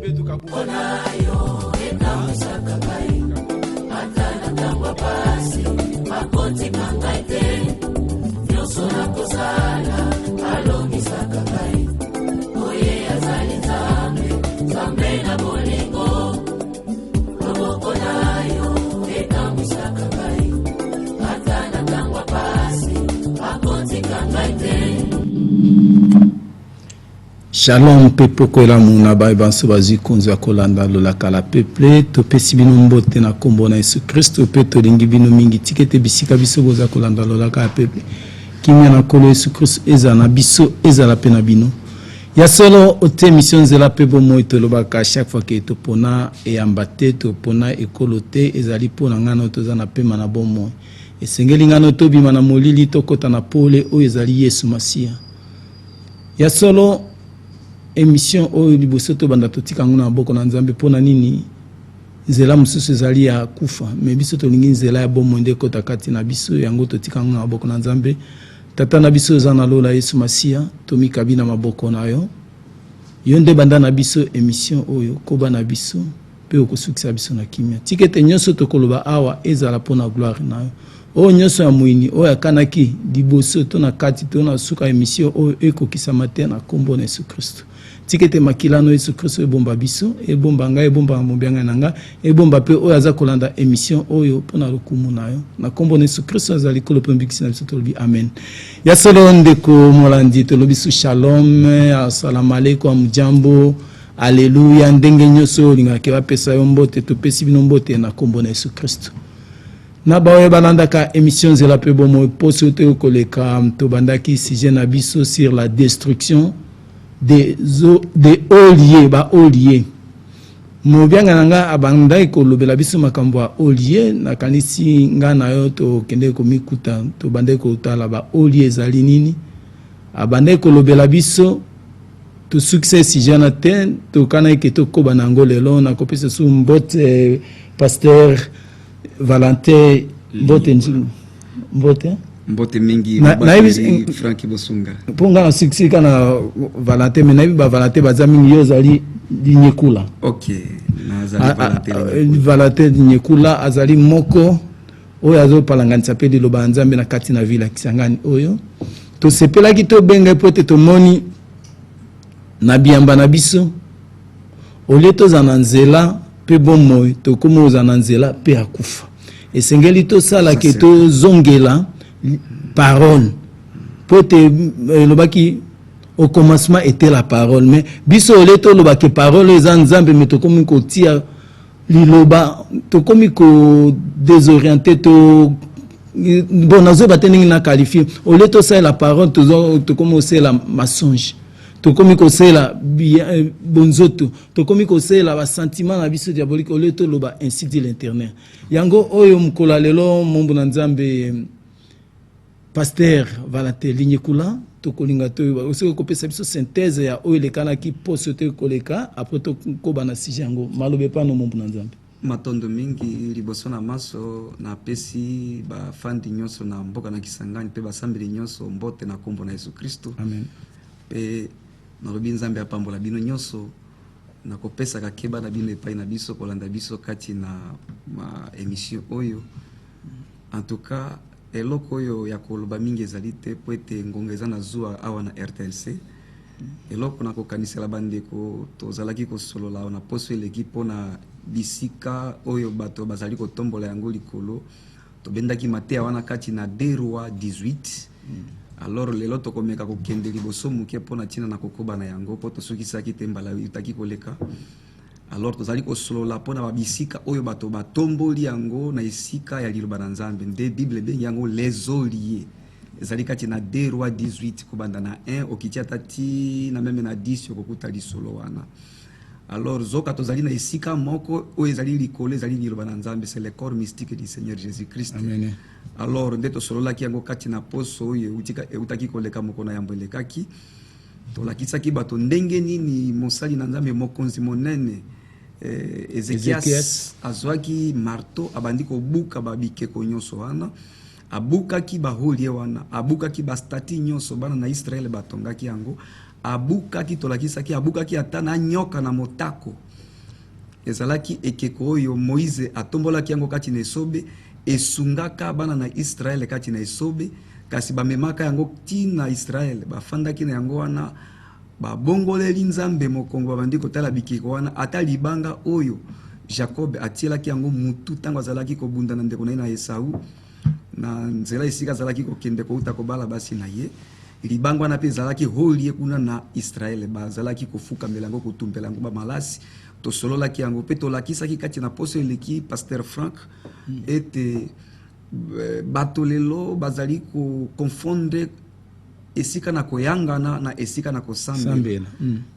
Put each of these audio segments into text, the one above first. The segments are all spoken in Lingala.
betu kabuka onayo ekamwisaka bai atana tangwa pasi makoti mangaite nyoso na kosala alongisaka bai oye azali zambe na bolingo loboko nayo ekamwisaka bai atana tangwa pasi makoti mangaite. Shalom pepo kwela muna bai banso bazi konza kolanda lolaka la peple to pesi bino mbote na kombo na Yesu Kristo pe to lingi bino mingi tikete bisika biso boza kolanda lolaka la peple kimia na kolo Yesu Kristo eza na biso eza la pena bino ya solo ote mission zela pebo moi to lobaka chaque fois que to pona e ambate to pona ekolote ezali pona ngana to za na pema na bomo esengeli ngana to bima na molili to kota na pole o ezali Yesu Masia ya solo émission oyo liboso to banda totika nguna boko na nzambe pona nini nzela mususu ezali ya kufa me biso to lingi nzela ya bomo nde kota kati na biso yango totika nguna boko na nzambe tata na biso za na lola Yesu Masia tomi kabina maboko na yo nde banda na biso émission oyo koba na biso pe okosukisa biso na kimia tikete nyonso tokoloba awa ezala pona gloire na yo o nyonso ya muini o ya kanaki liboso to na kati to na suka émission oyo ekokisa matin na kombo na Yesu Kristo tikete makilano Yesu Kristo ebomba biso ebomba ngai ebomba mobianga nanga ebomba pe oyo aza kolanda émission oyo pona lokumu na yo na kombo na Yesu Kristo azali kolo pembikisi na biso tolobi amen ya solo ndeko molandi tolobi su shalom assalamu alaikum jambo Alléluia ndenge nyonso lingaka bapesa yo mbote topesi bino mbote na kombo na Yesu Kristo na bawe balandaka émission zela pe bomo poso te koleka to bandaki sujet na biso sur la destruction des oliers ba olier mobianga nanga abandai kolobela biso makambo ya olier na kanisi nga na yo to kende komikuta to bandai kotala ba olier ezali nini abandai kolobela biso to succès sujet na ten to kana ke to koba na ngolelo na kopesa su mbote pasteur Valentin mbote mingi Franki Bosunga ponga na succès kana Valentin mais nabi ba Valentin bazami yo zali dinyekula OK na zali Valentin dinyekula azali moko oyo azo palanganisa pe liloba nzambe na kati na vila Kisangani oyo to sepela ki to benga pote to moni na biamba na biso oleto za nzela pe bomo to komo za nzela pe akufa esengeli to sala ke to zongela parole pote lobaki au commencement était la parole mais biso oleto lobaki parole eza nzambe mais to komi ko tia liloba to komi ko désorienter to bon nazo bateningi na qualifier oleto ça la parole to komo c'est la mensonge to komi ko sela bonzoto to komi ko sela ba sentiment na biso diabolique au lieu to loba ainsi dit l'internet yango oyo mkola lelo mombo na nzambe pasteur Valentin Linyekula to kolinga to aussi ko pesa biso synthèse ya oyo lekana ki poso te koleka après to ko bana si jango malobe pa no mombo na nzambe matondo mingi liboso na maso na pesi ba fandi nyonso na mboka na Kisangani pe basambeli nyonso mbote na kombo na Yesu Kristo amen pe nalobi nzambe apambola bino nyonso na kopesa kakeba na bino epai na biso kolanda biso kati na ma émission oyo en tout cas eloko oyo ya koloba mingi ezali te po ete ngonga eza na zuwa awa na RTLC eloko na kokanisela bandeko tozalaki kosolola na poso eleki mpona bisika oyo bato bazali kotombola yango likolo tobendaki mateya wana kati na 2 Rois 18 alors lelo tokomeka kokende liboso muke pona tina na kokoba na yango po tosukisaki te mbala utaki koleka alors tozali kosolola pona babisika oyo bato batomboli yango na isika ya liloba na nzambe nde bible bengi yango les oliers ezali kati na 2 Rois 18 kobanda na 1 okitia tati na meme na 10 yokokuta lisolo wana alors zoka tozali na isika moko oyo ezali likolo ezali liloba na nzambe c'est le corps mystique du Seigneur Jésus-Christ amen alors nde tosololaki yango kati na poso oyo eutaki koleka moko na yambo elekaki tolakisaki bato ndenge nini mosali na nzambe mokonzi monene Ezekias azwaki marto abandi kobuka babikeko nyonso wana abukaki baholie wana abukaki bastati nyonso bana na Israel batongaki yango abukaki tolakisaki abukaki ata na nyoka na motako ezalaki ekeko oyo Moïse atombolaki yango kati na esobe esungaka bana na Israel kati na esobe kasi bamemaka yango tina Israel bafandaki na yango wana babongoleli Nzambe mokongo babandi kotala bikeko wana ata libanga oyo Jacob atielaki yango mutu tango azalaki kobunda na ndeko na Esau na nzela esika azalaki kokende kouta kobala basi na ye libanga wana pe ezalaki holie kuna na Israel bazalaki kofuka melango kotumbela yango bamalasi tosololaki yango pe tolakisaki kati na poso eleki Pasteur Frank ete bato lelo bazali ko confondre esika na koyangana na esika na kosambela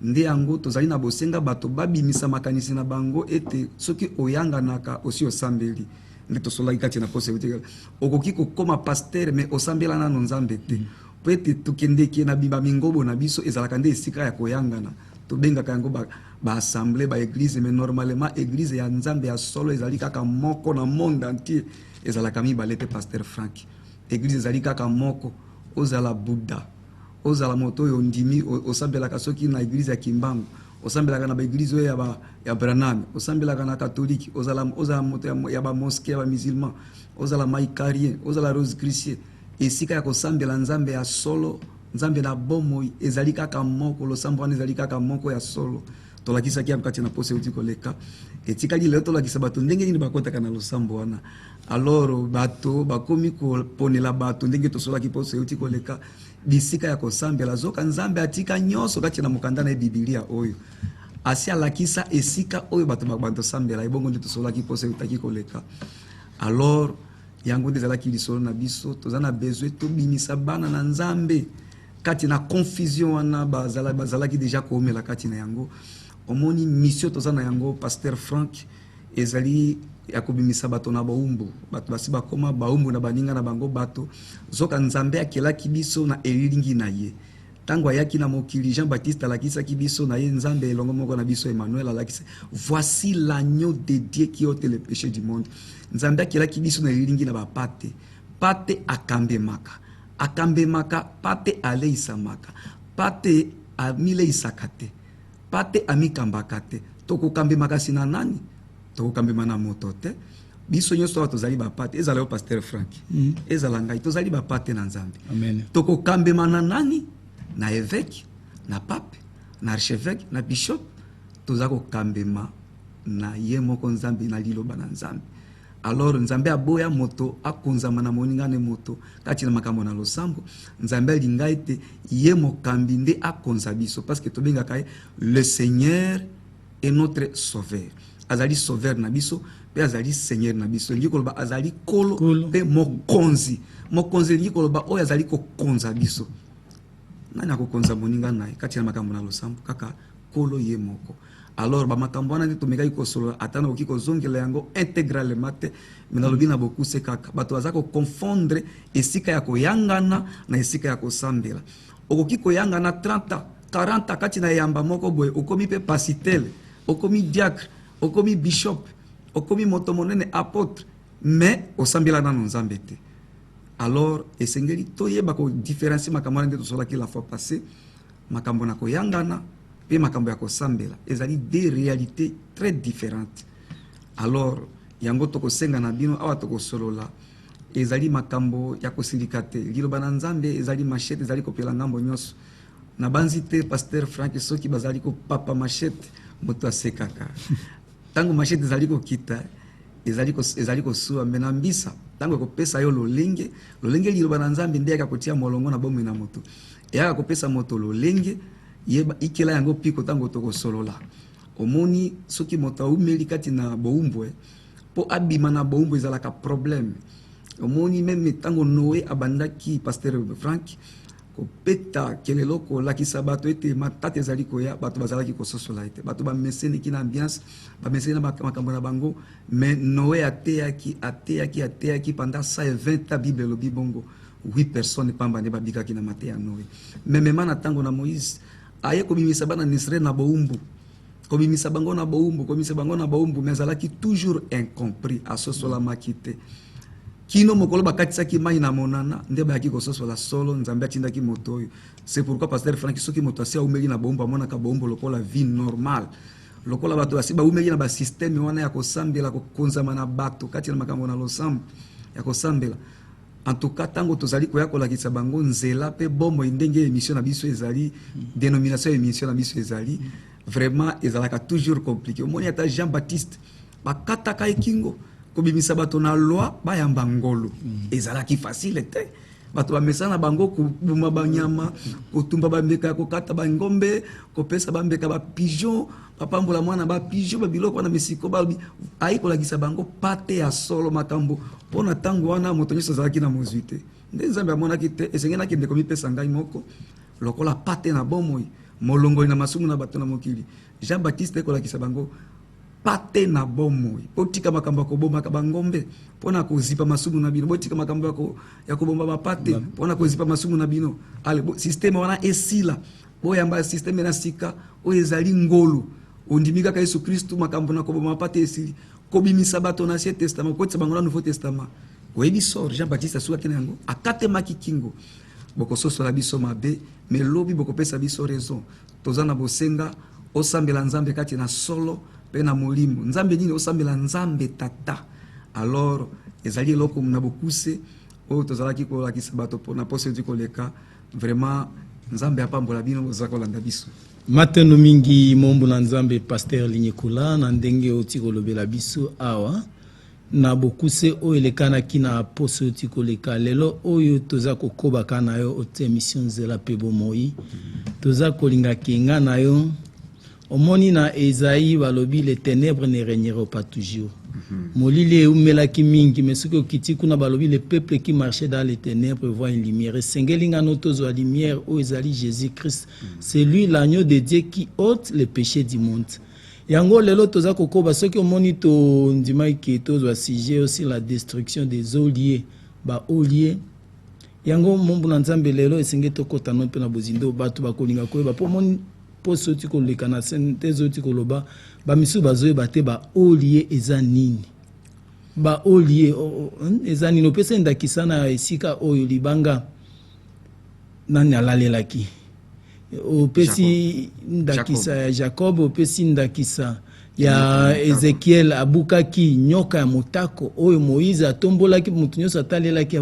nde yango tozali na bosenga bato babimisa makanisi na bango ete soki oyanganaka osi osambeli nde tosololaki kati na poso eleki okoki kokoma pasteur mais osambela nano Nzambe te po ete tokendeki na biba mingobo na biso ezalaka nde esika ya koyangana tobengaka yango ba-assemblée, ba-église, mais normalement, église ya Nzambe ya solo, ezali kaka moko na monde entier, ezalaka mibalete Pasteur Frank. Église ezali kaka moko, ozala Bouddha, ozala moto yo ndimi, osambelaka soki na église ya Kimbangu, osambelaka na ba église ya Branham, osambelaka na catholique, ozala moto ya ba mosquée ya ba musulman, ozala maikarien, ozala rose christian, esika ya kosambela Nzambe ya solo, Nzambe na bomoi ezali kaka moko losambo wana ezali kaka moko ya solo tolakisa kia mkati na pose uti koleka etikali leo tolakisa bato ndenge nini bakotaka na losambo wana alors bato bakomi ko ponela bato ndenge tosolaki pose uti koleka bisika ya kosambela zoka Nzambe atika nyoso kati na mukanda na Biblia oyo asi alakisa esika oyo bato babanto sambela ebongo nde tosolaki pose utaki koleka alors yango ndezalaki lisolo na biso tozana besoin tobimisa bana na Nzambe kati na confusion wana bazalaki deja komela kati na yango omoni mission tozana yango Pasteur Frank ezali ya kobimisa bato na baumbu bato basi bakoma baumbu na baninga na bango bato zoka Nzambe akelaki biso na elilingi na ye tango ayaki na mokili Jean-Baptiste alakisaki biso na ye Nzambe elongo moko na biso Emmanuel alakisa voici l'agneau de Dieu qui ôte le péché du monde Nzambe akelaki biso na elilingi na bapate pate akambemaka pate aleisamaka pate amileisaka te pate amikambaka te tokokambemaka sina nani tokokambema na moto te biso nyonso awa tozali bapate ezala yo Pasteur Frank ezala ngai tozali bapate na Nzambe amen tokokambema na nani na évêque na pape na archevêque na bishop toza kokambema na ye moko Nzambe na liloba na Nzambe alors Nzambe aboya moto akonzama na moningane moto kati na makambo na losambo Nzambe alinga ete ye mokambi nde akonza biso parce que tobengaka le Seigneur est notre sauveur azali sauveur na biso pe azali Seigneur na biso lingi koloba azali kolo pe mokonzi lingi koloba oyo azali kokonza biso nani akokonza moninga naye kati na makambo na losambo kaka kolo ye moko alors ba makambo wana nde tomekaki kosolola atana okoki kozongela yango intégralement te me nalobi na bokuse kaka bato baza koconfondre esika ya koyangana na esika ya kosambela okoki koyangana 30 40 kati na yamba moko boye okomi mpe pasitele okomi diacre okomi bishop okomi moto monene apôtre mais osambela nano Nzambe te alors esengeli toyeba kodifferencie makambo wana nde tosolaki la fois passée makambo na koyangana pe makambo ya kosambela ezali des réalités très différentes alors yango tokosenga na bino awa tokosolola ezali makambo ya kosilika te liloba na Nzambe ezali machete ezali kopela ngambo nyonso na banzi te Pasteur Frank soki bazali kopapa machete moto asekaka tango machete ezali kokita ezali kosuwa mena mbisa tango kopesa yo lolenge liloba na Nzambe nde akakotia molongo na bomo na moto eyaka kopesa moto lolenge yeba ikela yango piko tango tokosolola omoni soki moto aumeli kati na boumbwe po abima na boumbwe ezalaka problème omoni meme tango Noé abandaki Pasteur Frank kopeta kelelo kolakisa bato ete matata ezali koya bato bazalaki kososola ete bato bameseneki na ambiance bameseni na makambo na bango mais Noé ateyaki pendant 120 ans Bible elobi bongo 8 personnes pamba nde babikaki na mate ya Noé memema na tango na Moïse aye komimisa bana Nisre na boumbu komimisa bango na boumbu mais azalaki toujours incompris asosola makite kino mokolo bakatisaki mai na monana nde bayaki kososola solo Nzambe atindaki moto oyo c'est pourquoi Pasteur Frank soki moto asi aumeli na boumbu amonaka boumbu lokola vie normale lokola bato basi baumeli na basysteme wana ya kosambela kokonzama na bato kati na makambo na losambo ya kosambela. En tout cas tango tozali koya kolakisa bango nzela pe bombo ndenge émission na biso ezali dénomination émission na biso ezali vraiment ezalaka toujours compliqué. Omoni ata Jean-Baptiste bakataka ekingo kobimisa bato na loi bayamba ngolo ezalaki facile te. Bato bamesa na bango kubuma banyama kotumba bambeka kokata bangombe kopesa bambeka ba pigeon papambola mwana ba pigeon ba biloko na misiko ba ai kolakisa bango pate ya solo makambo pona tango wana moto nyoso zalaki na mozuite nde Nzambe amonaki te esengena ki ndeko mipesa ngai moko lokola pate na bomoi molongoli na masumu na bato na mokili. Jean-Baptiste kolakisa bango pate na bomoi botika makambo ko bomba ka bangombe pona kozipa masumu na bino botika makambo ya ko bomba mapate pona kozipa masumu na bino ale systeme wana esila boyamba systeme na sika o ezali ngolo ondimika ka Yesu Kristu makambo na ko bomba mapate esili ko bimisa bato na Ancien Testament ko tsa bango na Nouveau Testament oyebi sor Jean-Baptiste asuka kene yango akate makikingo boko soso la biso mabe mais lobi boko pesa biso raison tozana bosenga osambela Nzambe kati na solo pena molimo Nzambe nini osambela Nzambe tata. Alors ezali eloko na bokuse o tozalaki kolakisa bato pona pose di koleka vraiment Nzambe apambola bino ozakolanda biso matendo mingi mombo na Nzambe Pasteur Linyekula na ndenge oti kolobela biso awa na bokuse o elekana kina pose oti koleka lelo oyo toza kokobaka na yo oti émission zela pe bomoi toza kolinga kenga na yo. Omoni na Esaïe balobi les ténèbres ne régneront pas toujours. Molili umelaki mingi mais ce que kiti kuna balobi le peuple qui marchait dans les ténèbres voit une lumière. Sengelinga notozo la lumière o ezali Jésus-Christ. C'est lui l'agneau de Dieu qui ôte les péchés du monde. Yango lelo toza kokoba soki omoni to ndimai ki tozo sujet aussi la destruction des oliers ba olier. Yango mombu na Nzambe lelo esenge tokota no pe na bozindo bato bakolinga koyeba po moni poso tiko lekana sentezo tiko loba ba misu bazoye bate ba olier eza nini ba olier eza nini opesa ndakisa na esika oyo libanga nani alalelaki opesi ndakisa ya Jacob opesi ndakisa ya Ezekiel abukaki nyoka ya motako oyo Moïse atombolaki mutu nyoso atalelaki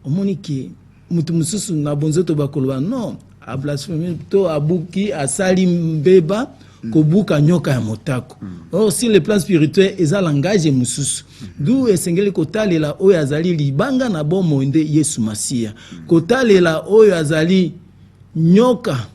omoni ki mutu mususu na bonzoto bakoloba non a blasphème to abuki asali mbeba kobuka nyoka ya motako. Or sur le plan spirituel eza langage mususu d'où esengeli kotalela oyo azali libanga na bomo nde Yesu Masia kotalela oyo azali nyoka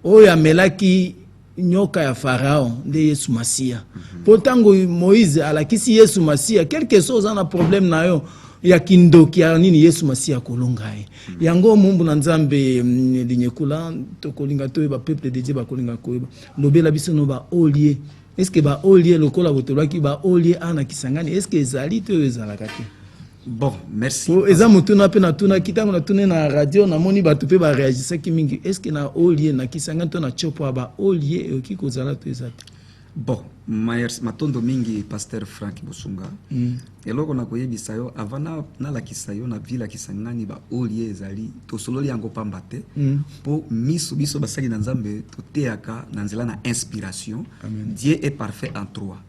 oyo amelaki nyoka ya Farao nde Yesu Masia. Potango Moïse alakisi Yesu Masia quelque chose na problème na yo ya kindoki ya nini Yesu Masia kolongaye. Yango mumbu na Nzambe Linyekula tokolinga to ba peuple de Dieu bakolinga koyeba lobela biso no ba olier. Est-ce que ba olier lokola botolaki ba olier ana kisangani est-ce que ezali to ezalaka te? Bon, merci. Eza mutuna pe na tuna kitango na tune na radio na moni bato pe ba réagir ki mingi est-ce que na olier na kisangani to na chopo ba olier oki kozala to ezate? Bon, matondo mingi Pasteur Frank Bosunga. Eloko na koyebisa yo avana na lakisa yo na vila Kisangani ba olier ezali to sololi yango pamba te po miso biso basali na Nzambe toteaka na nzela na inspiration. Dieu est parfait en trois.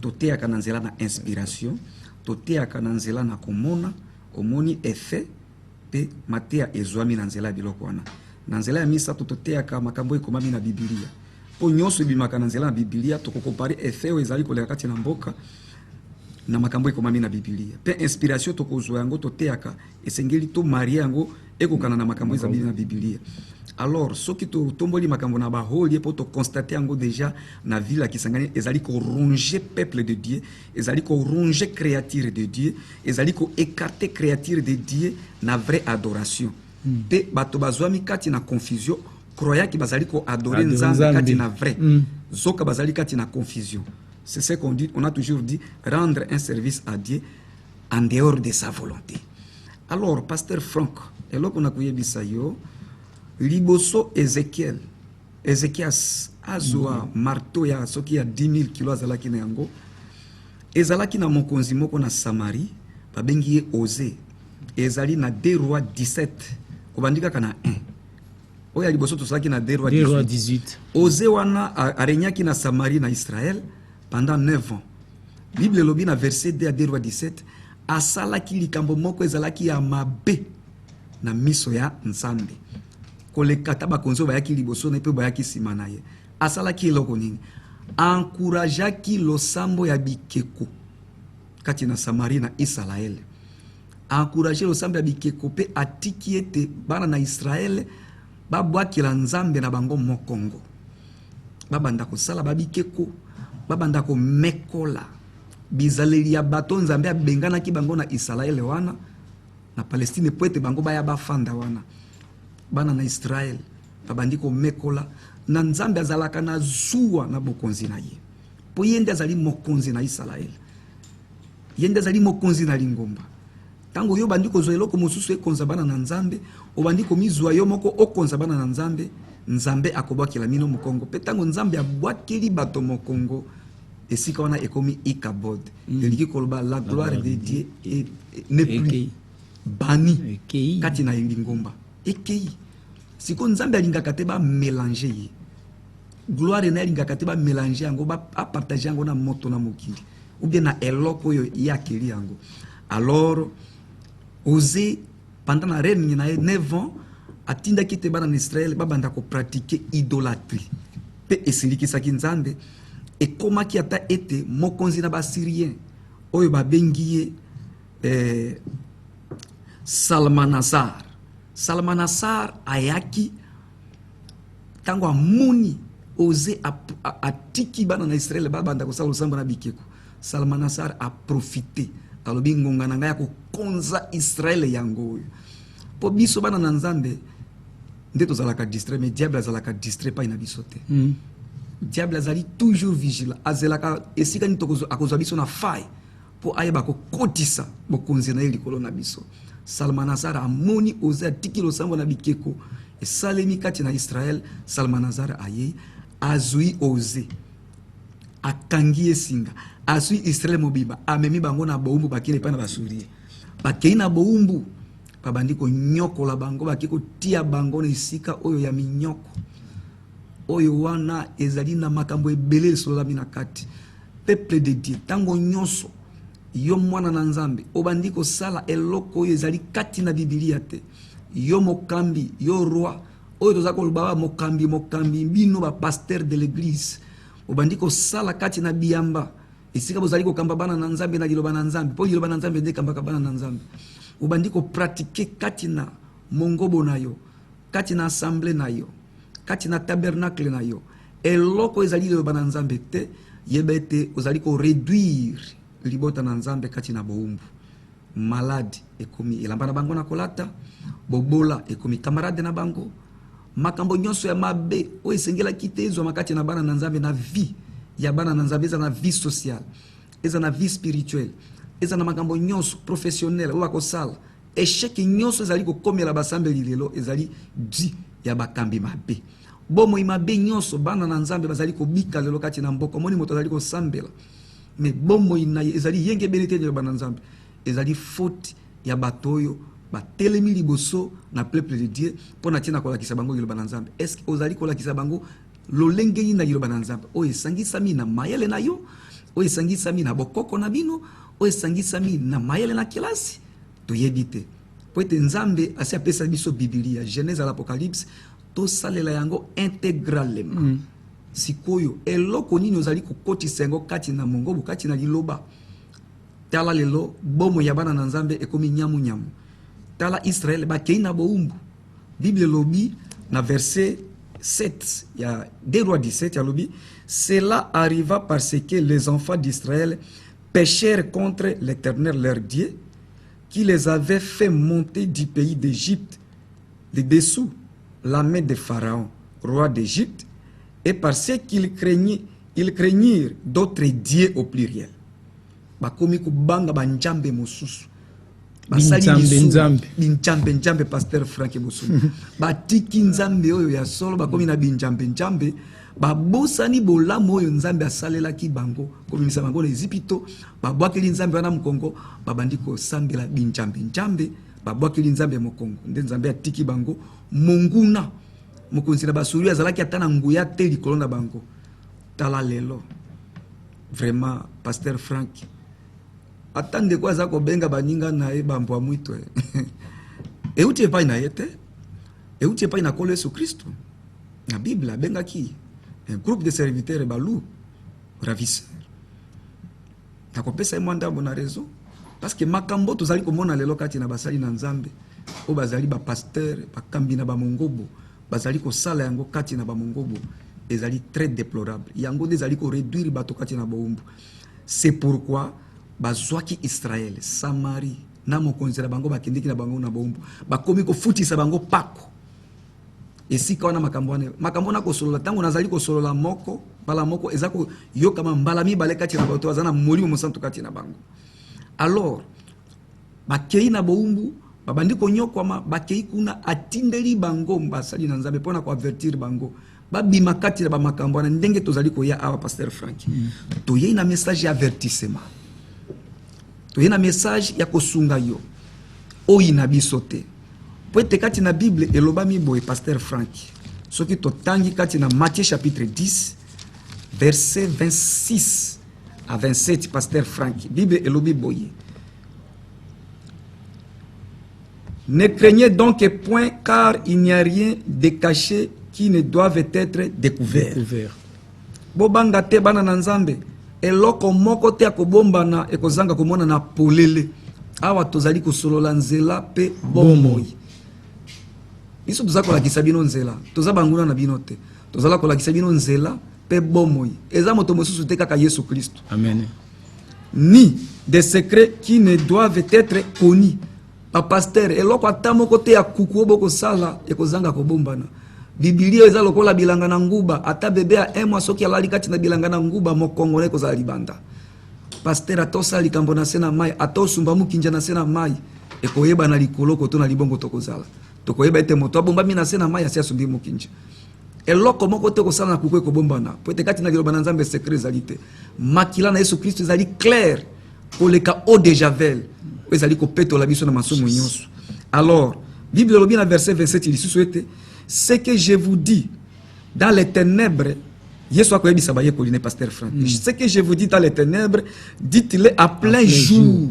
Toteaka na nzela na inspiration, toteaka na nzela na komona, omoni effet pe matea ezwami na nzela biloko wana. Na nzela ya misa toteaka makambo ekomami na Biblia. Po nyonso bimaka na nzela na Biblia to comparer effet ezali koleka kati na mboka na makambo ekomami na Biblia. Pe inspiration to kozwa yango to teaka esengeli to maria yango ekokana na makambo ezali na Biblia. Alors soki to tomboli makambo na baholi po to constater yango déjà na ville Kisangani ezali ko ronger peuple de Dieu, ezali ko ronger créature de Dieu, ezali ko écarter créature de Dieu na vraie adoration. Pe bato bazwami kati na confusion croyant ki bazali ko adorer Nzambe kati na vrai. Zoka bazali kati na confusion. C'est ce qu'on dit, on a toujours dit rendre un service à Dieu en dehors de sa volonté. Alors Pasteur Franck, eloko na kuyebisa yo liboso Ezekias azwa marteau ya soki ya 10 000 kilos azalaki na yango ezalaki na mokonzi moko na Samarie babengi ye Osée ezali na 2 Rois 17 kobandika kana 1 oyo ya liboso tosalaki na 2 2 Rois 18 18. Osée wana aregnaki na Samarie na Israël pendant 9 ans. Bible elobi na verset 2 à 2 Rois 17 asalaki likambo moko ezalaki ya mabe na miso ya Nzambe. Koleka ta bakonzi bayaki liboso na pe bayaki sima na ye. Asalaki eloko nini? Encourageaki losambo ya bikeko kati na Samarie na Israël. Encourager losambo ya bikeko pe atiki ete bana na Israël babwakila Nzambe na bango mokongo. Babanda kosala babikeko, babanda ko mekola bizaleli ya bato Nzambe abenganaki bango na Israël wana na Palestine po ete bango baya bafanda wana. Bana na Israël babandi ko mekola na Nzambe azalaka na zuwa na bokonzi na ye. Po yende azali mokonzi na Israël. Yende azali mokonzi na lingomba. Tango yo bandi kozwa eloko mosusu ekonza bana na Nzambe, obandi komizwa yo moko okonza bana na Nzambe, Nzambe akobwakela mino mokongo. Pe tango Nzambe abwakeli bato mokongo, esika wana ekomi ikabod. Eliki koloba la gloire de Dieu n'est plus bani kati na lingomba. Ekei. Siko Nzambe alingaka te ba mélanger ye. Gloire na alingaka te ba mélanger yango ba partager yango na moto na mokili. Ou bien na eloko yo yakeli yango. Alors Osée pendant la règne na 9 ans atinda ki te bana na Israël babanda ko pratiquer idolâtrie. Pe esiliki saki Nzambe e koma ki ata ete mokonzi na ba Syrien oyo babengi Salmanasar. Salmanasar ayaki tango amoni Osée atiki bana na Israël babanda ko sala losambo na bikeko. Salmanasar a profité alobi ngonga na ngai ko konza Israël yango. Po biso bana na Nzambe ndeto zalaka distrait mais diable azalaka distrait pa ina biso te. Diable azali toujours vigilant azelaka esika ni tokozo akozwa biso na faille po ayeba ko kotisa bokonzi na likolo na biso. Salmanasar amoni Osée atiki losambo na bikeko esalemi kati na Israël. Salmanasar aye azui Osée akangi esinga asui Israël mobiba amemi bango na boumbu bakile pa na basurie bakei na boumbu babandi ko nyokola bango bakiko tia bango na esika oyo ya minyoko oyo wana ezali na makambo ebele solola mina kati. Peuple de Dieu tango nyonso yo mwana na Nzambe obandi ko sala eloko oyo ezali kati na Biblia te yo mokambi yo roi oyo tozako baba mokambi bino ba pasteur de l'église obandi ko sala kati na biamba esika bozali ko kamba bana na Nzambe na liloba na Nzambe po liloba na Nzambe nde kamba bana na Nzambe obandi ko pratiquer kati na mongobo na yo kati na assemblée na yo kati na tabernacle na yo eloko ezali liloba na Nzambe te yebete ozali ko réduire libota na Nzambe kati na boumbu malade ekomi elamba na bango na kolata bobola ekomi camarade na bango makambo nyonso ya mabe o esengela kitezo makati na bana na Nzambe na vie ya bana na Nzambe eza na vie sociale eza na vie spirituelle eza na makambo nyonso professionnel o bakosala échec nyonso ezali ko komela basambeli lelo ezali di ya bakambi mabe bomo imabe nyonso bana na Nzambe bazali ko bika lelo kati na mboko moni moto azali ko sambela mais bomo ina ezali yenge belete ya bana na Nzambe ezali faute ya batoyo batelemi liboso na peuple de Dieu pona tina kolakisa bango liloba na Nzambe. Est-ce que ozali kolakisa bango lolenge ni na liloba na Nzambe o esangisa mi na mayele na yo o esangisa mi na bokoko na bino o esangisa mi na mayele na kilasi to yebite po ete Nzambe asi apesa biso Biblia Genèse à l'Apocalypse to salela yango intégralement. Sikoyo eloko nini ozali kokotisa yango kati na mongobo kati na liloba tala lelo bomo ya bana na Nzambe ekomi nyamu tala Israël bakei na boumbu. Bible lobi na verset 7 il y a 2 Rois 17 ya lobi cela arriva parce que les enfants d'Israël péchèrent contre l'Éternel leur Dieu qui les avait fait monter du pays d'Égypte de dessous la main de Pharaon roi d'Égypte et parce qu'ils craignirent d'autres dieux au pluriel. Bakomi kubanga banjambe mosusu basali binjambe pasteur Frank Bosu batiki Nzambe oyo ya solo bakomi na binjambe babosani bolamu oyo Nzambe asalelaki bango komimisa bango na Ezipito babwakeli Nzambe wana mkongo babandi ko sambela binjambe babwakeli Nzambe mokongo nde Nzambe atiki bango monguna mokonzi na basuri azalaki atana nguya te likolo na bango. Tala lelo. Vraiment Pasteur Frank. Atande kwa za ko benga baninga na e bambwa mwito. E uti epai na yete. E uti epai na kolo Yesu Kristo. Na Bible benga ki un groupe de serviteurs balou ravisseur. Nakopesa mwanda bona raison parce que makambo tozali komona lelo kati na basali na Nzambe o bazali ba pasteur bakambi na ba mongobo bazali ko sala yango kati na ba mongobo ezali très déplorable yango ezali ko réduire bato kati na boumbu. C'est pourquoi bazwaki Israël Samarie na mokonzi na bango bakendeki na bango na boumbu bakomi ko futisa bango pako. Esika wana makambo na kosolola tango nazali kosolola moko bala moko ezako yo kama mbala mibale kati na bato bazana molimo mosantu kati na bango. Alors bakei na boumbu babandi konyokwama bakei kuna atindeli bango mbasali na Nzambe pona ko avertir bango babima kati na ba makambo na ndenge tozali koya awa Pasteur Frank. Toye na message ya avertissement. Toye na message ya kosunga yo oyi na bisote. Poete kati na Bible eloba miboye Pasteur Frank. Soki totangi kati na Matthieu chapitre 10 verset 26 à 27 Pasteur Frank. Bible elobi boye. Ne craignez donc point car il n'y a rien de caché qui ne doivent être découverts. Bobanga te bana na Nzambe eloko moko te akobombana ekozanga komona na polele. Awa tozali kosolola nzela pe bomoi. Biso tozala kolakisa bino nzela toza banguna na bino te tozala kolakisa bino nzela pe bomoi eza moto mosusu te kaka Yesu Kristo. Amen. Ni des secrets qui ne doivent être connus. Pa pasteur eloko atamo kote ya kuku boko sala ekozanga kobombana. Biblia eza lokola bilanga na nguba ata bebe ya emwa soki alali kati na bilanga na nguba mokongole kozala libanda. Pasteur atosa likambo na sena mai atosumba mukinja na sena mai ekoyeba na likolo koto na libongo tokozala. Tokoyeba ete moto abomba mina sena mai asia sumbi mukinja. Eloko moko te kosala na kuku ekobombana. Poete kati na liloba na Nzambe secret zalite. Makila na Yesu Kristo zali clair koleka eau de javel. Ezali ko peto la biso na masomo nyonso. Alors, Bible lobi na verset 27 il souhaite ce que je vous dis dans les ténèbres. Yesu akoyebisa baye koline Pasteur Frank. Ce que je vous dis dans les ténèbres, dites-le à plein jour.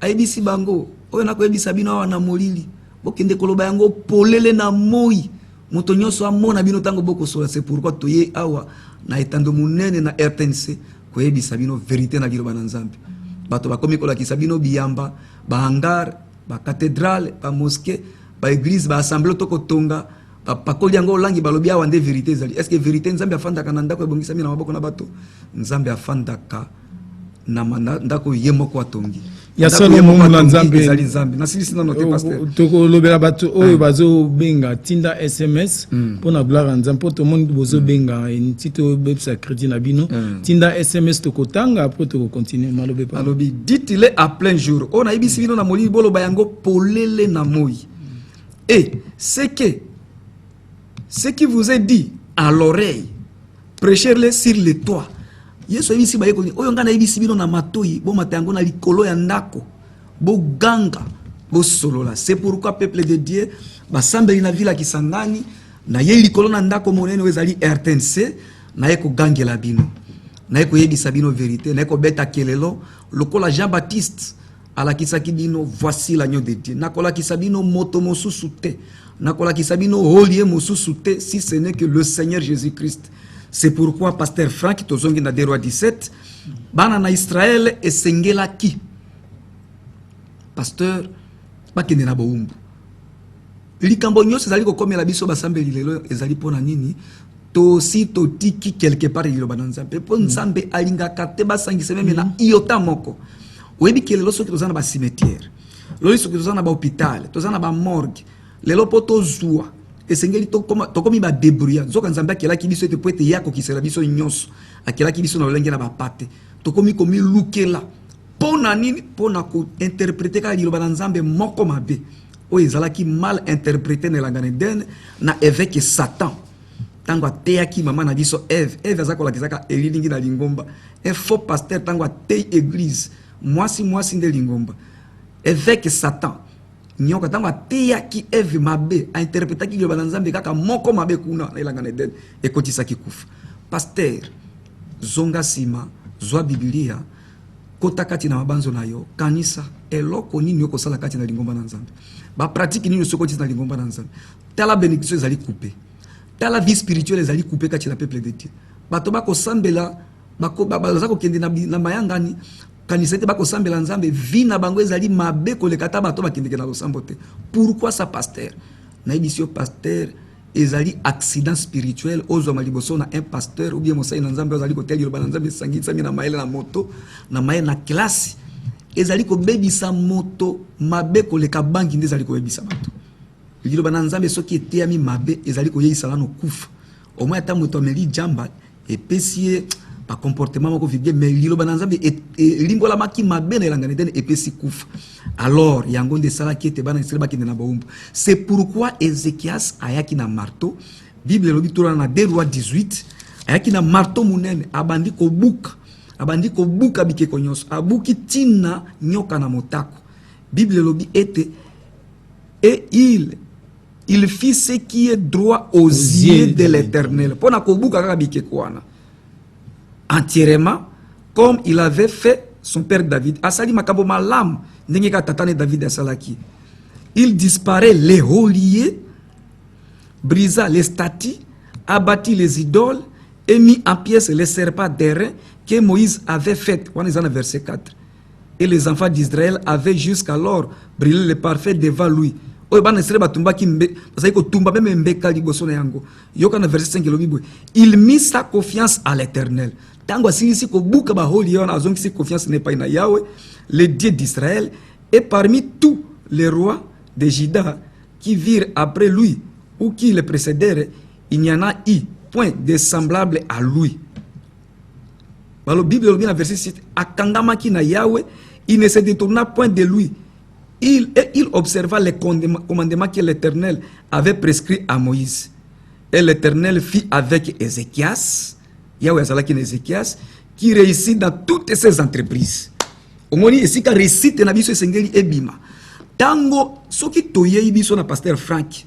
Ayebisi bango, oyo nakoyebisa bino wana molili. Bokende koloba yango polele na moi. Moto nyonso amona bino tango boko sola. C'est pourquoi toye awa na etando munene na RTNC koyebisa bino vérité na liloba na Nzambe. Bato bakomi kolakisa bino biyamba, ba hangar, ba cathédrale, ba mosquée, ba église, ba assemblée to kotonga, ba pakoli yango langi balobi awa nde vérité ezali. Est-ce que vérité Nzambe afandaka na ndako ebongisa mina maboko na bato? Nzambe afandaka na ndako yemoko atongi. Ya solo mungu na Nzambe ezali Nzambe. Na silisi na note Pasteur. Toko lobela bato oyo bazo benga tinda SMS pona gloire à Nzambe poto monde bozo benga en tito bebsa crédit na bino tinda SMS toko tanga après toko continuer malobe pa. Alobi dites-le à plein jour. On a ibisi bino na molili bolo bayango polele na moi. Et ce qui vous est dit à l'oreille, prêchez-le sur le toit. Yesu ebisi baye ko oyo ngana ebisi bino na matoi bo matango na likolo ya ndako bo ganga bo solola. C'est pourquoi peuple de Dieu basambeli na vila Kisangani na ye likolo na ndako monene ezali RTNC na ye ko gangela bino na ye ko yebisa bino vérité na ye ko beta kelelo lokola Jean-Baptiste alakisaki bino voici l'agneau de Dieu nakola kisabino moto mosusu te nakola kisabino holie mosusu te si ce n'est que le Seigneur Jésus-Christ. C'est pourquoi Pasteur Frank tozongi na Deroi 17 bana na Israël esengela ki Pasteur bakende na boumbu likambo nyonso ezali kokomela biso basambeli lelo ezali pona nini to si to tiki quelque part liloba na Nzambe po Nzambe alingaka te basangise meme na iota moko oyebi kelelo soki tozana ba cimetière lelo soki tozana ba hôpital tozana ba morgue lelo po tozwa esengeli tokomi ba débrouiller zoka Nzambe akelaki biso ete poete yako kisela biso nyonso akelaki biso na lolenge na bapate tokomi komi lukela pona nini pona ko interpréter ka liloba na Nzambe moko mabe oyo ezalaki mal interprété na langane den na évêque Satan tango ateyaki mama na biso Eve azakolakisaka elilingi na lingomba un faux pasteur tango atei église mwasi nde lingomba évêque Satan nyoka tango ateya ki eve mabe a interpréter ki liloba na Nzambe kaka moko mabe kuna na elanga na Eden ekotisa ki kufa. Pasteur zonga sima zwa Biblia kota kati na mabanzo na yo kanisa eloko nini yoko sala kati na lingomba na Nzambe ba pratique nini sokoti na lingomba na Nzambe tala bénédiction ezali coupé tala vie spirituelle ezali coupé kati na peuple de Dieu bato bako sambela bako bazako kende na mayangani kanisa te bako sambela Nzambe vie na bango ezali mabe koleka ta bato bakende na losambo te. Pourquoi ça pasteur na édition pasteur ezali accident spirituel ozo maliboso na un pasteur ou bien mosai na Nzambe ezali ko teli na Nzambe sangitsa na maele na moto na maele na classe ezali ko bebisa moto mabe koleka bangi nde ezali ko bebisa bato liloba na Nzambe soki eteyami mabe ezali ko yeisa lano kufa au moins ata moto ameli jamba epesie pa comportement moko vide mais liloba na Nzambe limbola maki mabe na elanga Eden epesi kufa. Alors yango nde sala ki ete bana Israël bakende na baumbu. C'est pourquoi Ézéchias ayaki na marteau Bible lobi tola na 2 Rois 18 ayaki na marteau munene abandi ko buka bikeko nyonso abuki tina nyoka na motako. Bible lobi ete et il fit ce qui est droit aux yeux de l'Éternel. Pona ko buka kaka bikeko wana entièrement comme il avait fait son père David. Asali makambo malam ndenge ka tatane David asalaki. Il disparaît les holiers, brisa les statues, abattit les idoles et mit en pièces les serpents d'airain que Moïse avait fait. On est dans le verset 4. Et les enfants d'Israël avaient jusqu'alors brûlé le parfait devant lui. Il mit sa confiance à l'Éternel. Tango silisi ko buka ba holi yon azong si confiance ne pas na Yahweh, le Dieu d'Israël, et parmi tous les rois de Juda qui virent après lui ou qui le précédèrent, il n'y en a eu point de semblable à lui. Dans la Bible, dans le verset 6, akangama ki na Yahweh, il ne se détourna point de lui. Il observa les commandements que l'Éternel avait prescrits à Moïse. Et l'Éternel fit avec Ézéchias, Yahweh azalaki na Ézéchias, qui réussit dans toutes ses entreprises. Omoni esika réussite na biso esengeli ebima. Tango soki toyei biso na pasteur Frank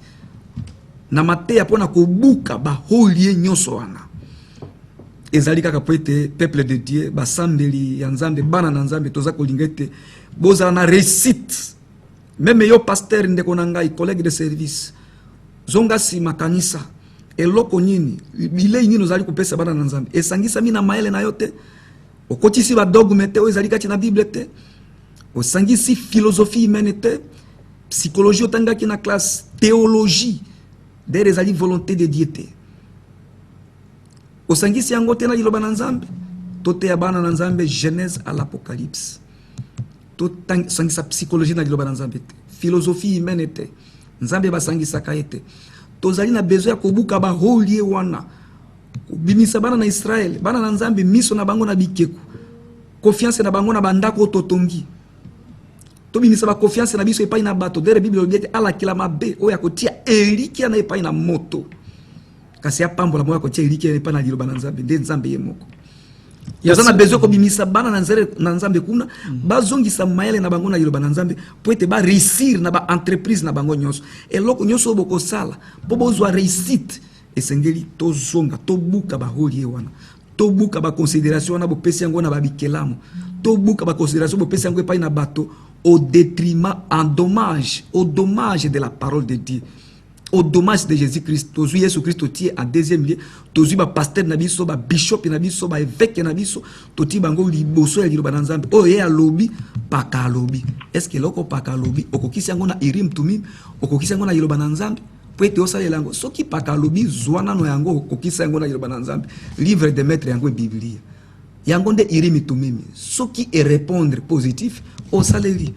na mateya pona kobuka ba holie nyonso wana. Ezali kaka po ete peuple de Dieu basambeli ya Nzambe bana na Nzambe toza kolingete bozala na réussite. Même yo pasteur ndeko na ngai collègue de service zonga si makanisa eloko nini bile nini ozali kopesa bana na Nzambe esangisa mina maele na yote okotisi ba dogme te ozali kati na Bible te osangisi philosophie humaine te psychologie otanga ki na classe théologie der ezali volonté de Dieu te osangisi yango te na liloba na Nzambe tote ya bana na Nzambe Genèse à l'Apocalypse to sangisa psychologie na liloba na Nzambe te philosophie humaine te Nzambe basangisa kaete tozali na besoin ya kobuka ba holie wana bimisa bana na Israël bana na Nzambe miso na bango na bikeko confiance na bango na bandako totongi to bimisa ba confiance na biso epai na bato dere Bible obete ala kila mabe oya kotia eliki na epai na moto kasi ya pambola moya kotia eliki epai na liloba na Nzambe nde Nzambe ye moko yazana besoin ko bimisa bana na Nzambe kuna bazongisa mayele na bango na liloba na Nzambe po ete ba réussir na ba entreprise na bango nyonso eloko nyonso boko sala po bozwa réussite esengeli tozonga tobuka ba holie wana tobuka ba considération na bopesi yango na babikelamu tobuka ba considération bopesi yango epai na bato au détriment au dommage de la parole de Dieu au dommage de Jésus-Christ. Tozu Yesu Christ tie en deuxième lieu. Tozu ba pasteur na biso, ba bishop na biso, ba évêque na biso, toti bango liboso ya liloba na Nzambe. O ye alobi paka alobi. Est-ce que loko paka alobi okokisi yango na irim tumim, okokisi yango na liloba na Nzambe? Po ete osala lango soki paka alobi zwana no yango okokisi yango na liloba na Nzambe. Livre de maître yango Biblia. Yango nde irim tumim. Soki e répondre positif osaleli.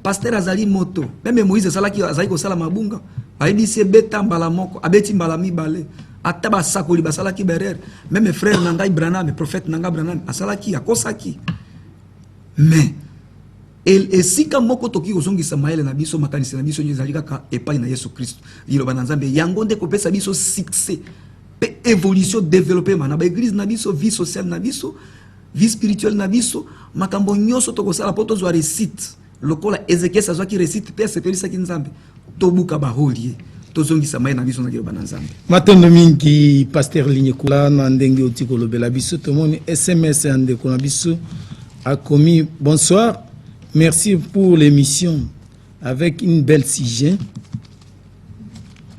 Pasteur azali moto. Même Moïse salaki azali ko sala mabunga. Aibisi beta mbala moko, abeti mbala mibale. Ataba sakoli basalaki berer. Même frère nanga Branham, prophète nanga Branham, asalaki akosaki. Mais esika moko toki ozongisa maele na biso makanisi na biso nyezali kaka epai na Yesu Christ. Liloba na Nzambe yango nde kopesa biso succès, pe évolution développement na ba église na biso, vie sociale na biso, vie spirituelle na biso, makambo nyonso tokosala poto zo réussite. lokola Ezekiel azwa ki récite pe sepelisa ki nzambe tobuka baholie tozongisa mai na biso na kilo banzambe matondo mingi pasteur ligne kula na ndenge otiko lobela biso tomoni SMS ande kona biso a commis bonsoir, merci pour l'émission avec une belle sujet.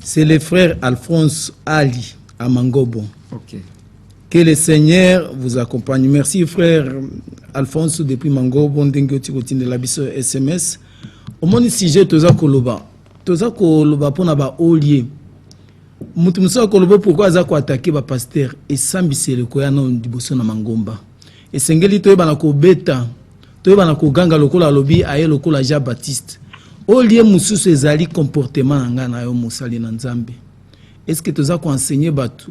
C'est le frère Alphonse Ali à Mangobo. OK. Que le Seigneur vous accompagne. Merci frère Alphonse depuis Mangobo ndenge otiko tinde la biso SMS. Au moni sujet toza koloba pona ba olie. Mutu musa koloba pourquoi za ko attaquer ba pasteur et sambisele ko ya na liboso na Mangomba. Et sengeli toyeba na ko beta toyeba ko ganga lokola lobi aye lokola Jean Baptiste. Olie mususu ezali comportement na nga na yo musali na Nzambe. Est-ce que toza ko enseigner batu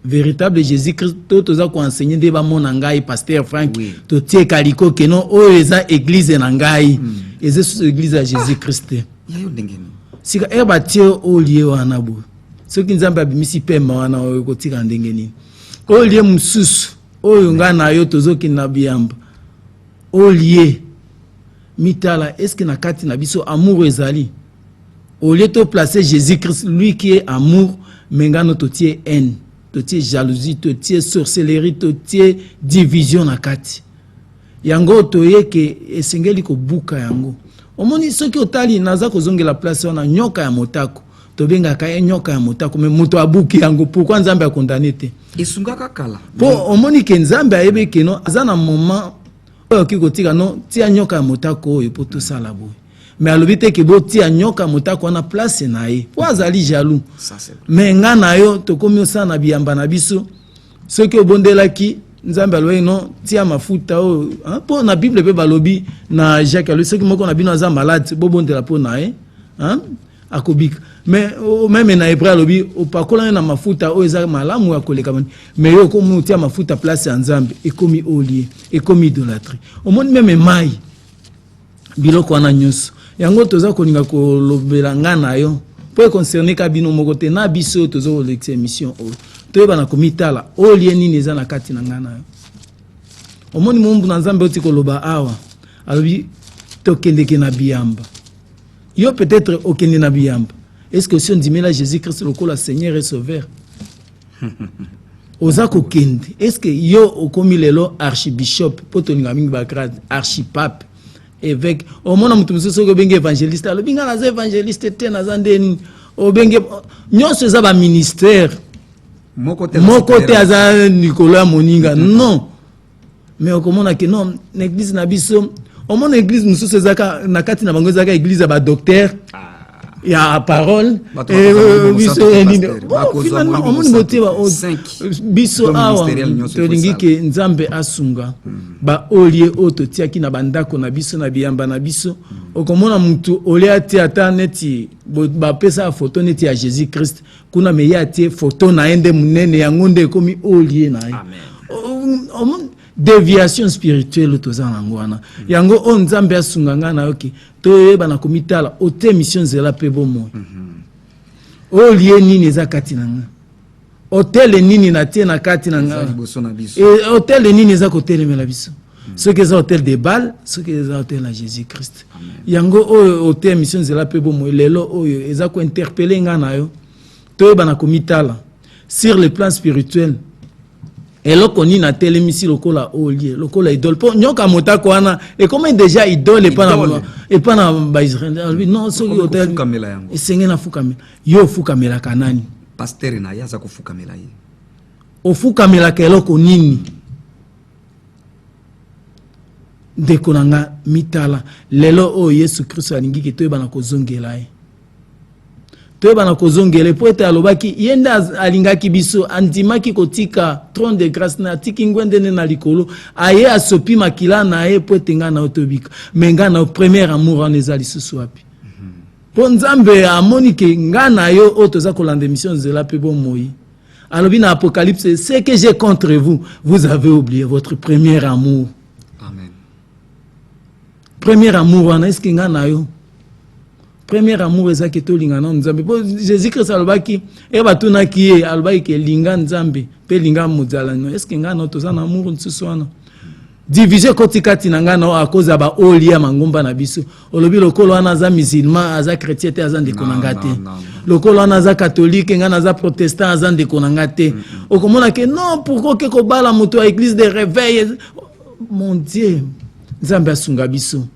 véritable Jésus-Christ toza ko enseigner de ba mona ngai pasteur Frank to tie kaliko ke non o eza église na ngai eza sous église à Jésus-Christ. Yayo ndengeni. Sika eba tie olie wana bo. Soki Nzambe abimisi pema wana ko tika ndengeni. Olie mususu oyo nga na yo tozoki na biyamba. Olie mitala est-ce que na kati na biso amour ezali? Au lieu de placer Jésus-Christ, lui qui est amour, mais ngano totie haine, totie jalousie, totie sorcellerie, totie division na kati. Yango toye ke esengeli ko buka yango. Omoni soki otali naza kozonge la place wana nyoka ya motako. Tobenga ka nyoka ya motako mais moto abuki yango pourquoi Nzambe a condamné te? Esungaka kala. Po omoni ke Nzambe ayebe ke no azana moment oyo ki kotika no tia nyoka ya motako oyo po to sala boye. Mais alobite ke bo tia nyoka motako na place na ye. Po azali jaloux. Ça c'est. Mais nga na yo tokomi osana biyamba na biso soki obondelaki Nzambe aloye no tia mafuta o po na Bible pe balobi na Jacques alobi soki moko na bino aza malade bo bondela po na ye akobika. Mais même na Hébreu alobi opakola na mafuta o eza malamu ya koleka mais yo komi tia mafuta place ya Nzambe ekomi olie ekomi idolâtrie. Omoni même mai biloko wana nyonso yango toza kolinga kolobela nga na yo po concerner ka bino moko te na biso tozo lekse émission o toyeba na komitala olie nini eza na kati na nga na yo. Omoni mumbu na Nzambe oti koloba awa alobi tokendeke na biyamba yo peut-être okende na biyamba. Est-ce que si on dit mais là Jésus-Christ lokola Seigneur et Sauveur oza kokende est-ce que yo okomi lelo archibishop potoninga mingi ba grade archipape évêque au mona mutu mususu ko benge évangéliste alo binga na évangéliste te na zandeni o benge nyonso za ba ministère moko te aza Nicolas Moninga non mais okomona ke non l'église na biso au mona église mususu zaka na kati na bango zaka église ba docteur ya parole biso nini finalement on moteba biso awa tolingi ke Nzambe asunga ba olie oto tiaki na bandako na biso na biyamba na biso okomona mutu olia ti ata neti ba pesa photo neti ya Jésus Christ kuna me ya ti photo na ende munene yango nde komi olie na ye. Amen. Déviation spirituelle tozana ngwana yango on Nzambe asunga ngana yoki toyeba na komitala ote mission zela pe bomo olie nini eza kati na nga hotel nini na tie na kati na nga hotel nini eza kotelemela biso ce que eza hotel de Bal ce que eza hotel à Jésus Christ yango oyo ote mission zela pe bomo lelo oyo eza ko interpeller ngana yo toyeba na komitala sur le plan spirituel. Et là, on a télémisi lokola olie, lokola idole. Pour nyoka motako wana, et comment déjà idole et pas na Israël. Non, ce qui hôtel. Et c'est na fukamela. Yo fukamela kanani. Pasteur na yaza ko fukamela ye. O fukamela keloko nini. Dekonanga mitala. Lelo o Yesu Kristo alingi ke toyeba na kozongela ye. Toyeba na kozongele po ete alobaki yenda alingaki biso andimaki kotika trône de grâce na tiki ngwende na likolo aye asopi makila na ye po ete nga na otobika menga na premier amour en ezali susu wapi po Nzambe amoni ke nga na yo otoza kolanda mission zela pe bon moi alobi na Apocalypse ce que j'ai contre vous vous avez oublié votre premier amour. Amen. Premier amour na est-ce que nga na yo premier amour ezaki to lingana Nzambe po Jésus Christ alobaki e batuna ki alobaki ke linga Nzambe pe linga muzala no est-ce que nga na toza na amour nsusu wana division kotikati nanga na à cause ba olia mangomba na biso olobi lokolo wana za musulman aza chrétien te aza ndeko nanga te lokolo wana za catholique nga na za protestant aza ndeko nanga te okomona ke non pourquoi ke ko bala moto à église de réveil mon Dieu nzambe asunga biso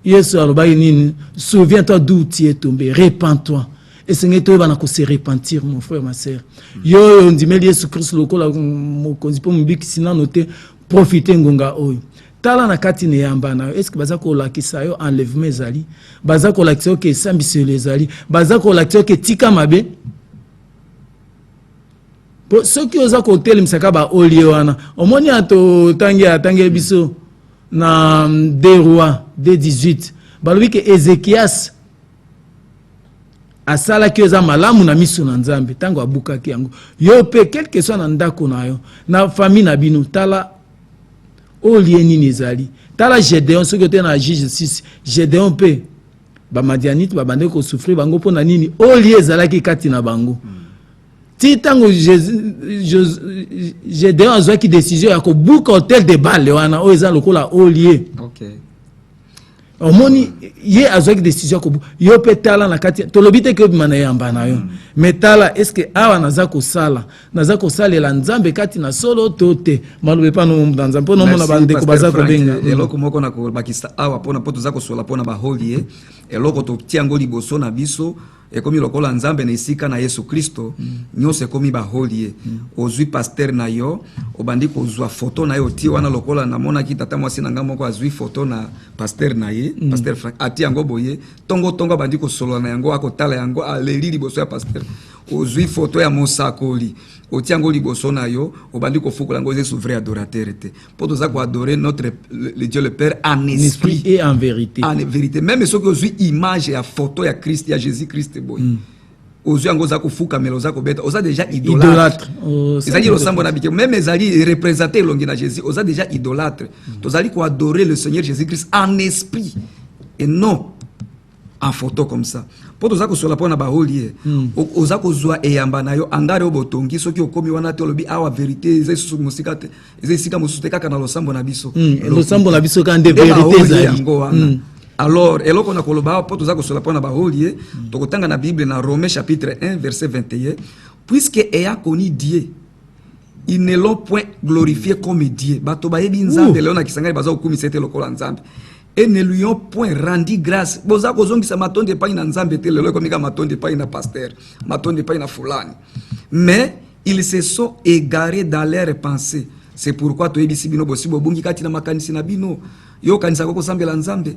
Yesu aloba nini souviens-toi d'où tu es tombé répands-toi et Seigneur toi bana ko se repentir mon frère ma sœur yo ndimeli Yesu Christ lokola mokonzi po mbikisi na noter profiter ngonga oyo tala na kati ne yamba na est-ce que baza ko lakisa yo enlèvement ezali baza ko lakisa yo ke sambisi ezali baza ko lakisa yo ke tika mabe po soki oza ko telemsaka ba olie wana omoni ato tangi biso na 2 rois 2:18 balobi ke Ezekias asala ki oza malamu na miso na nzambe tango abukaki yango yo pe quelque soit na ndako na yo na famille na bino tala olie nini ezali tala Gédéon soki te na juge 6 Gédéon pe ba madianite ba bande ko souffrir bango pona nini olie ezalaki kati na bango ti tango Gédéon azwaki décision ya ko buka hôtel de Baal wana o eza lokola olie omoni ye azwaki décision ko yo pe tala na kati tolobi te ke bimana yamba na yo mais tala est-ce que awa naza ko sala la nzambe kati na solo tote malobe pa no nzambe po no mona bande ko baza ko benga eloko moko na ko bakisa awa pona poto za ko sola pona ba holie eloko to tiango liboso na biso et comme lokola nzambe na isika na Yesu Kristo nyose komi ba holie ozui pasteur na yo obandi ko zwa photo na yo ti wana lokola na mona ki tata mwasi na ngamoko azui photo na pasteur na ye pasteur Frank ati yango boye tongo bandi ko solo na yango akotala yango aleri liboso ya pasteur ozui photo ya mosakoli otiango liboso na yo obandi ko fukola ngo Yesu vrai adorateur te pour toza ko adorer notre le Dieu le Père en esprit et en vérité même ceux qui ozui image ya photo ya Christ ya Jésus Christ boy ozui yango za ko fuka melo za ko beta oza déjà idolâtre ezali lo sambo na bike même ezali représenter longi na Jésus oza déjà idolâtre tozali ko adorer le Seigneur Jésus Christ en esprit et non en photo comme ça pour toza ko sola pona ba holie oza ko zwa eyamba na yo angare obotongi soki okomi wana te lobi awa vérité ezesu musika te ezesika mususte kaka na losambo na biso losambo na biso ka nde vérité ezali alors eloko na koloba po toza ko sola pona ba holie to kotanga na Bible na Romains chapitre 1 verset 21 puisque ayant connu Dieu ils ne l'ont point glorifié comme Dieu bato ba yebi nzambe leona kisanga baza okumisa te lokola nzambe et ne lui ont point rendu grâce boza kozongisa matonde pa ina nzambe te lelo komika matonde pa ina pasteur matonde pa ina fulani mais ils se sont égarés dans leurs pensées c'est pourquoi to yebisi bino bosibo bungi kati na makanisi na bino yo kanisa ko sambela nzambe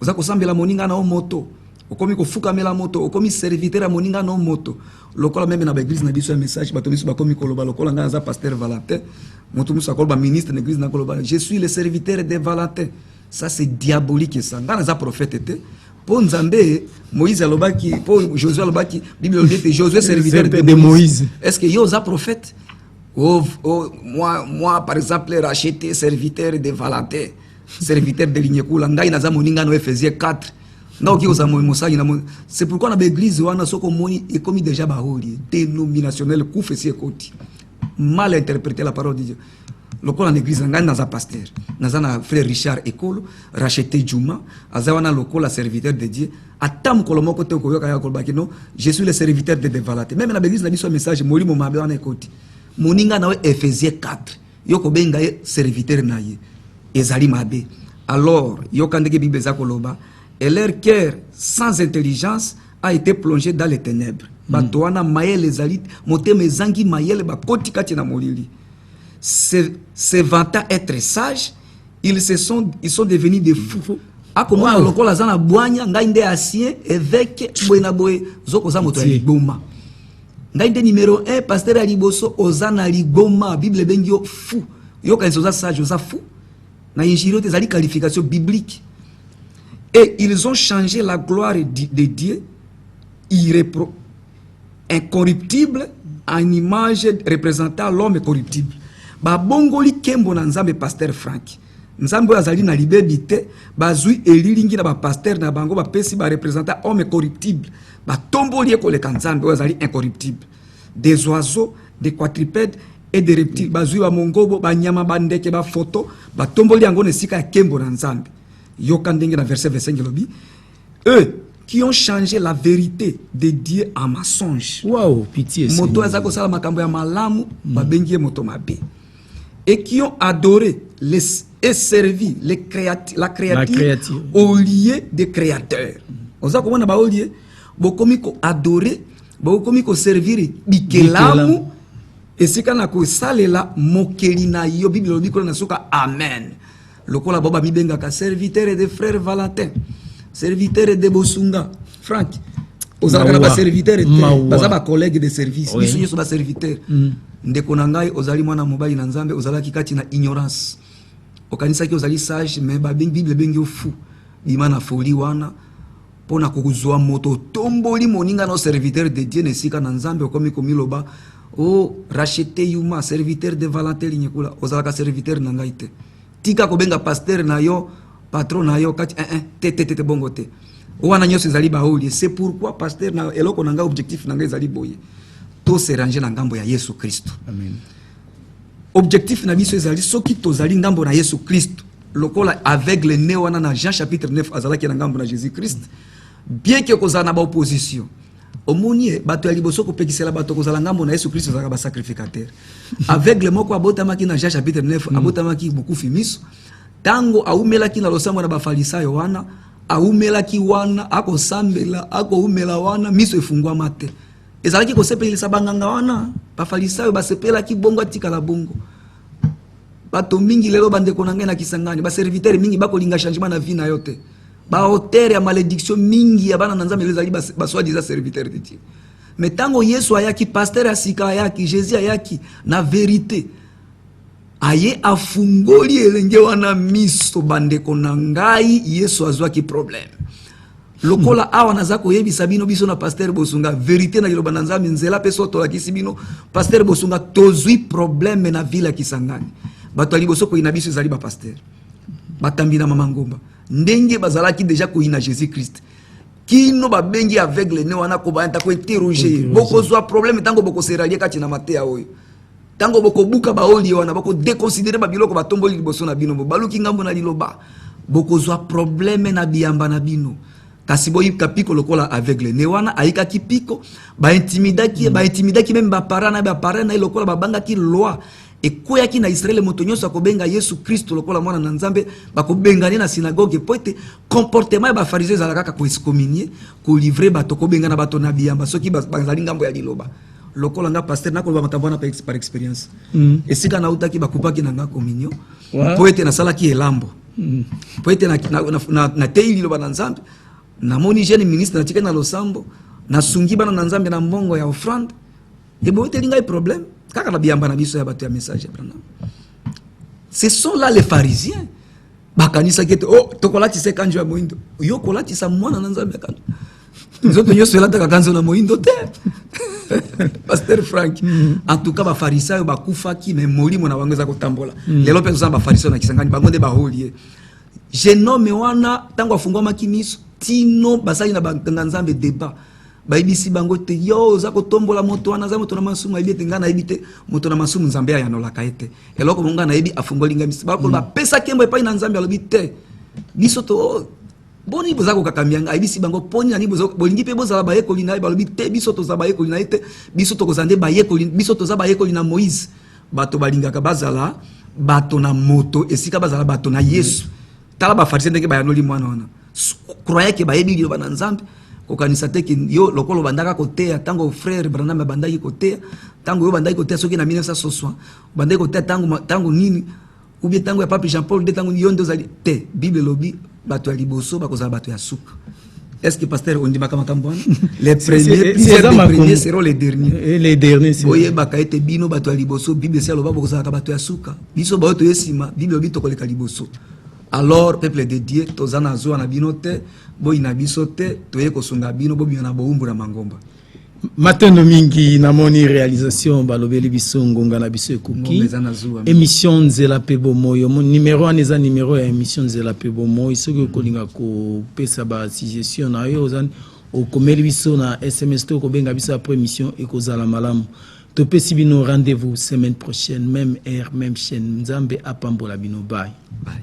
oza ko sambela moninga na moto okomi ko fuka mela moto okomi serviteur moninga na moto lokola même na ba église na biso ya message bato biso bakomi koloba lokola nga za pasteur Valentin moto musa koloba ministre na église na koloba je suis le serviteur de Valentin. Ça c'est diabolique ça. Dans les prophètes étaient pour Nzambe Moïse alobaki pour Josué alobaki Bible dit Josué serviteur de Moïse. Est-ce que yoza prophète moi par exemple racheté serviteur de Valentin serviteur de Lignekula ngai naza moninga no Ephésiens 4 donc yoza mosayi na c'est pourquoi na église wana soko moni et comme déjà baholi dénominationnel koufesi ekoti mal interpréter la parole de Dieu. Lokola l'église ngani naza pasteur naza na frère Richard Ekolo racheté Juma azawana lokola serviteur de Dieu atam kolomoko te koyoka ya kolbaki no je suis le serviteur de Valentin même na l'église na biso message molimo mabe wana ekoti moninga nawe Ephésiens 4 yoko benga serviteur na ye ezali mabe alors yoka ndenge Bible za koloba et leur cœur sans intelligence a été plongé dans les ténèbres batoana mayele ezali motema ezangi mayele bakoti kati na molili se vantant être sages, ils sont devenus des fous. A comment lokola zana boanya ngai nde asien évêque boena boy zoko za moto ya liboma. Ngai nde numéro 1 pasteur ya liboso ozana liboma Bible bengio fou. Yo kanzo za sage za fou. Na injiro te zali qualification biblique. Et ils ont changé la gloire de Dieu incorruptible en image représentant l'homme corruptible. Ba bongoli kembo na nzambe pasteur Frank nzambe azali na libebi te bazui elilingi na ba pasteur na bango ba pesi ba représenter homme corruptible ba tomboli ko le nzambe azali incorruptible des oiseaux des quadrupèdes et des reptiles bazui ba mongobo ba nyama ba ndeke ba photo ba tomboli yango na sika ya kembo na nzambe yoka ndenge na verset 25 lobi eux qui ont changé la vérité de Dieu en mensonge. Wow, pitié. Moto azako sala makambo ya malamu ba bengi moto mabe. Et qui ont adoré et servi la créature au lieu des créateurs. Oza komona ba lieu bokomi ko adorer, bokomi ko servir bikelamu esika na ko salela mokeli na yo Bible lobi ko na suka amen. Lokola baba mibenga ka serviteur de frère Valentin. Serviteur de Bosunga, Franck. Ozalaka na ba serviteur te, baza ba collègue de service. Biso nyoso ba serviteur. Ndeko na ngai ozali mwana mobali na Nzambe ozalaki kati na ignorance. Okanisa ki ozali sage mais ba Bible bengi fou. Bimana foli wana pona kokuzwa moto tomboli moninga no serviteur de Dieu nesika na Nzambe okomi komiloba o racheter yuma serviteur de Valentin linyekula ozalaka serviteur na ngai te. Tika ko benga pasteur na yo patron na yo kati te bongo te wana nyoso ezali baoli c'est pourquoi pasteur na eloko nanga objectif nanga ezali boye to se ranger na ngambo ya Yesu Kristo. Amen. Objectif na biso ezali soki tozali ngambo na Yesu Kristo lokola aveugle ne wana na Jean chapitre 9 azalaki na ngambo na Jésus Christ bien que kozala na ba opposition omoni bato ya liboso ko pekisela bato kozala ngambo na Yesu Kristo zaka ba sacrificateur aveugle moko abotamaki na Jean chapitre 9 abotamaki beaucoup fimiso tango aumelaki na losambo na bafarisayo wana aumelaki wana akosambela akoumela wana miso efungwa mate ezalaki kosepelisa banganga wana bafarisayo basepelaki bongo atikala bongo bato mingi lelo bandeko na ngai na kisangani ba serviteur mingi bakolinga changement na vie na yote ba hauteur ya malédiction mingi ya bana na Nzambe ezali ba soi-disant serviteur de Dieu mais tango Yesu ayaki pasteur asika ayaki Jésus ayaki na vérité aye afungoli elenge wana miso bandeko na ngai Yesu azwaki problème lokola awa nazako yebisa bino biso na pasteur Bosunga vérité na liloba na Nzambe nzela peso to lakisi bino pasteur Bosunga tozwi problème na ville ya Kisangani bato liboso ko ina biso ezali ba pasteur batambi na mama ngomba ndenge bazalaki déjà ko ina Jésus Christ kino babengi aveugle ne wana ko baanta ko interroger boko zwa problème tango boko seralie kati na matea oyo tango boko buka baoli wana boko déconsidérer ba biloko batomboli liboso na bino baluki ngambo na liloba boko zwa problème na biamba na bino kasi boyi kapiko lokola aveugle ne wana aika kipiko ba intimidaki même ba parana na lokola babanga ki loi ekoya ki na Israël motonyoso akobenga Yesu Kristo lokola mwana na Nzambe bakobengana na synagogue poete comportement ba pharisés zalaka ko excommunier ko livrer bato ko benga na bato na biamba soki bazali ngambo ya liloba lokola nga pasteur na ko ba matabana par expérience esika na utaki bakupaki na nga communion poete na sala ki elambo poete na teili liloba na Nzambe na moni jeune ministre na tika na losambo na sungi bana na Nzambe na mbongo ya offrande et poete linga problème kaka na biamba na biso ya bato ya message Abraham. Ce sont là les pharisiens bakanisa kete oh tokolati se kanjo ya moindo yo kolati sa mwana na Nzambe kanjo nzoto nyoso elata kanzo na moindo te pasteur Frank en tout cas ba farisayo bakufaki mais molimo na bango za kotambola lelo pe zamba farisayo na Kisangani bango nde ba holie genome wana tango afungwa makimiso tino basali na banganga Nzambe débat baibisi bango te yo za kotombola moto wana za moto na masumu aibite ngana aibite moto na masumu Nzambe ya nolaka ete eloko monga na aibi afungoli ngamisi bako ba pesa kembo epai na Nzambe alobi te biso to boni boza ko kakambianga aibisi bango poni ani boza bolingi pe boza ba yekoli na balobi te biso to za ba yekoli na ete biso to kozande ba yekoli biso to za ba yekoli na Moïse bato balingaka bazala bato na moto esika bazala bato na Yesu tala ba farisien ndenge ba yanoli mwana wana croyait que ba yebi liloba na Nzambe okanisa te ki yo lokolo bandaka kotea tango frère Branham bandaki kotea tango yo bandaki kotea soki na 1960 bandaki kotea tango nini ou bien tango ya Pape Jean Paul de tango yondo zali te Bible lobi bato ya liboso bakozala bato ya suka. Est-ce que pasteur on dit makambo les premiers seront les derniers les derniers c'est boye bakaete bino bato ya liboso Bible c'est loba bakozala bato ya suka biso bato yesima Bible lobi tokoleka liboso. Alors peuple de Dieu tozana zo na binote boy na bisote toye kosunga bino bobi na boumbu na mangomba matendo mingi na moni réalisation balobeli biso ngonga na biso ekoki émission nzela pe bomoyo mon numéro aneza numéro ya émission nzela pe bomoyo soki kolinga ko pesa ba suggestion na yo ozani okomeli biso na SMS to ko benga biso après émission ekozala malamu topesi bino rendez-vous semaine prochaine, même heure, même chaîne. Nzambe apambola bino. Bye. Bye.